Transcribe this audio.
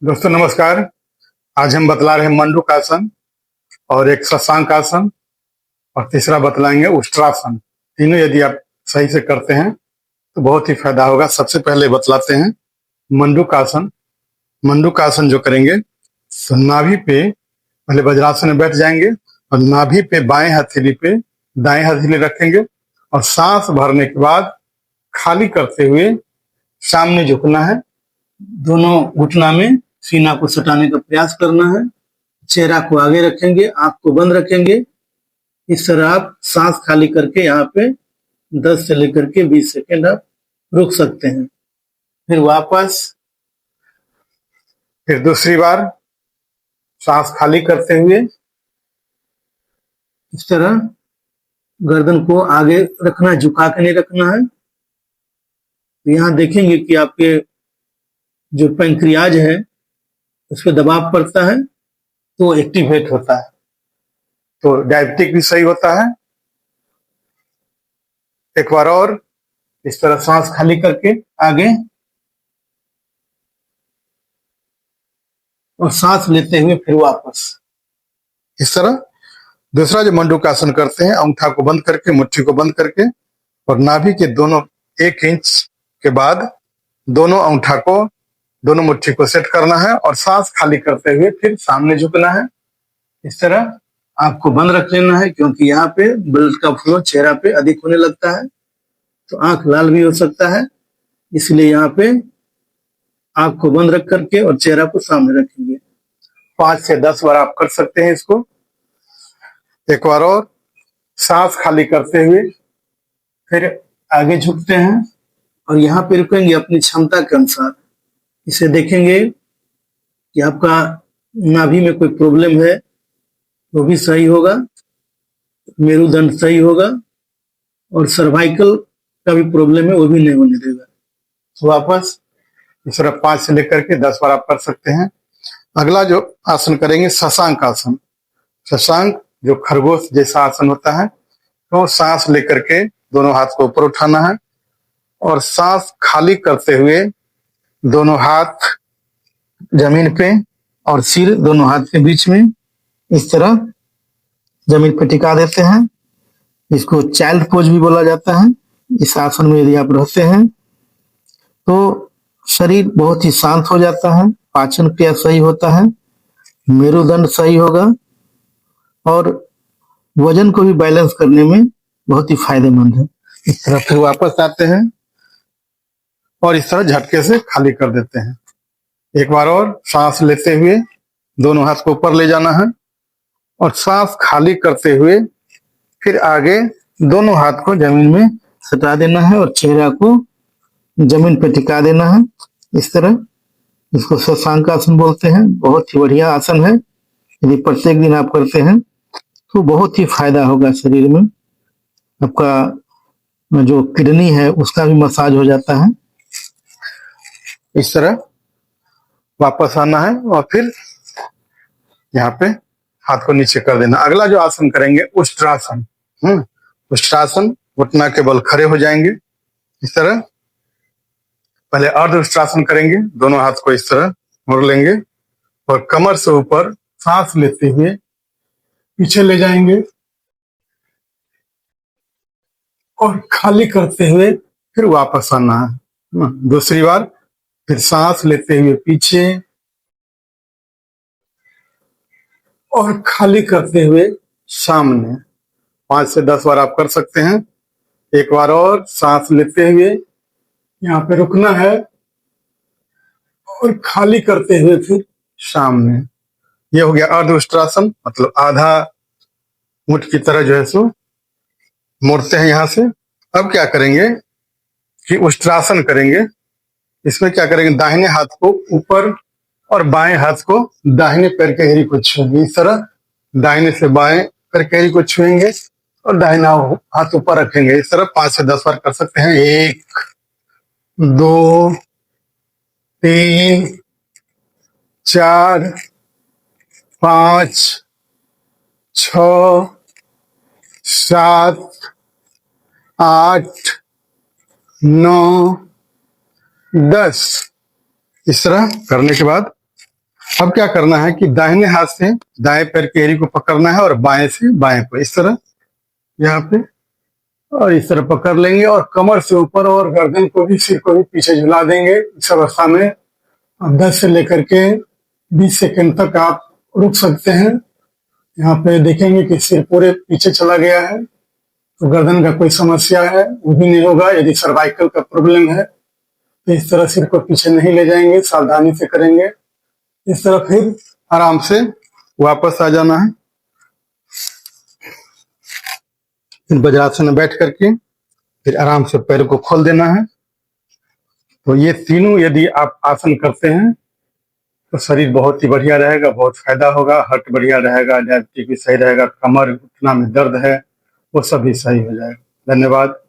दोस्तों नमस्कार। आज हम बतला रहे हैं मंडूक आसन और एक शशांक आसन और तीसरा बतलाएंगे उष्ट्रासन। तीनों यदि आप सही से करते हैं तो बहुत ही फायदा होगा। सबसे पहले बतलाते हैं मंडूक आसन। मंडूक आसन जो करेंगे तो नाभि पे पहले वज्रासन में बैठ जाएंगे और नाभि पे बाएं हथेली पे दाएं हथेली रखेंगे और सांस भरने के बाद खाली करते हुए सामने झुकना है। दोनों घुटना में सीना को सटाने का प्रयास करना है। चेहरा को आगे रखेंगे, आंख को बंद रखेंगे। इस तरह आप सांस खाली करके यहाँ पे 10 से लेकर के 20 सेकेंड आप रुक सकते हैं। फिर वापस फिर दूसरी बार सांस खाली करते हुए इस तरह गर्दन को आगे रखना है, झुका के नहीं रखना है। तो यहाँ देखेंगे कि आपके जो पैंक्रियाज है उस पर दबाव पड़ता है तो एक्टिवेट होता है, तो डायबिटिक भी सही होता है। एक बार और इस तरह सांस खाली करके आगे और सांस लेते हुए फिर वापस। इस तरह दूसरा जो मंडूक आसन करते हैं, अंगूठा को बंद करके, मुट्ठी को बंद करके और नाभि के दोनों 1 इंच के बाद दोनों अंगूठा को, दोनों मुट्ठी को सेट करना है और सांस खाली करते हुए फिर सामने झुकना है। इस तरह आंख को बंद रख लेना है क्योंकि यहाँ पे ब्लड का फ्लो चेहरा पे अधिक होने लगता है तो आंख लाल भी हो सकता है। इसलिए यहाँ पे आंख को बंद रख करके और चेहरा को सामने रखेंगे। 5 से 10 बार आप कर सकते हैं इसको। एक बार और सांस खाली करते हुए फिर आगे झुकते हैं और यहाँ पे रुकेंगे अपनी क्षमता के अनुसार। इसे देखेंगे कि आपका नाभि में कोई प्रॉब्लम है वो भी सही होगा, मेरुदंड सही होगा और सर्वाइकल का भी प्रॉब्लम है वो भी नहीं होने देगा। तो वापस इस तरह 5 से लेकर के 10 बार आप कर सकते हैं। अगला जो आसन करेंगे शशांक आसन। शशांक जो खरगोश जैसा आसन होता है, तो सांस लेकर के दोनों हाथ को ऊपर उठाना है और सांस खाली करते हुए दोनों हाथ जमीन पे और सिर दोनों हाथ के बीच में इस तरह जमीन पे टिका देते हैं। इसको चाइल्ड पोज भी बोला जाता है। इस आसन में यदि आप रहते हैं तो शरीर बहुत ही शांत हो जाता है, पाचन क्रिया सही होता है, मेरुदंड सही होगा और वजन को भी बैलेंस करने में बहुत ही फायदेमंद है। इस तरह फिर वापस आते हैं और इस तरह झटके से खाली कर देते हैं। एक बार और सांस लेते हुए दोनों हाथ को ऊपर ले जाना है और सांस खाली करते हुए फिर आगे दोनों हाथ को जमीन में सटा देना है और चेहरा को जमीन पर टिका देना है। इस तरह इसको शशांक आसन बोलते हैं। बहुत ही बढ़िया आसन है। यदि प्रत्येक दिन आप करते हैं तो बहुत ही फायदा होगा शरीर में। आपका जो किडनी है उसका भी मसाज हो जाता है। इस तरह वापस आना है और फिर यहाँ पे हाथ को नीचे कर देना। अगला जो आसन करेंगे उष्ट्रासन। उष्ट्रासन, घुटना के बल खड़े हो जाएंगे। इस तरह पहले अर्ध उष्ट्रासन करेंगे, दोनों हाथ को इस तरह मोड़ लेंगे और कमर से ऊपर सांस लेते हुए पीछे ले जाएंगे और खाली करते हुए फिर वापस आना है। दूसरी बार फिर सांस लेते हुए पीछे और खाली करते हुए सामने। 5 से 10 बार आप कर सकते हैं। एक बार और सांस लेते हुए यहाँ पे रुकना है और खाली करते हुए फिर सामने। ये हो गया अर्ध उष्ट्रासन, मतलब आधा मुठ की तरह जो है सो मोड़ते हैं यहाँ से। अब क्या करेंगे कि उष्ट्रासन करेंगे। इसमें क्या करेंगे, दाहिने हाथ को ऊपर और बाएं हाथ को दाहिने पैर के एड़ी को छुएंगे। इस तरह दाहिने से बाएं पैर के एड़ी को छुएंगे और दाहिना हाथ ऊपर रखेंगे। इस तरह 5 से 10 बार कर सकते हैं। 1 2 3 4 5 6 7 8 9 10। इस तरह करने के बाद अब क्या करना है कि दाहिने हाथ से दाएं पैर की एड़ी को पकड़ना है और बाएं से बाएं को इस तरह यहाँ पे और इस तरह पकड़ लेंगे और कमर से ऊपर और गर्दन को भी सिर को भी पीछे झुला देंगे। इस अवस्था में आप 10 से लेकर के 20 सेकंड तक आप रुक सकते हैं। यहाँ पे देखेंगे कि सिर पूरे पीछे चला गया है, तो गर्दन का कोई समस्या है वो भी नहीं होगा। यदि सर्वाइकल का प्रॉब्लम है तो इस तरह सिर को पीछे नहीं ले जाएंगे, सावधानी से करेंगे। इस तरह फिर आराम से वापस आ जाना है। फिर वज्रासन में बैठ करके फिर आराम से पैर को खोल देना है। तो ये तीनों यदि आप आसन करते हैं तो शरीर बहुत ही बढ़िया रहेगा, बहुत फायदा होगा। हार्ट बढ़िया रहेगा, डायबिटीज भी सही रहेगा, कमर उठना में दर्द है वो सब भी सही हो जाएगा। धन्यवाद।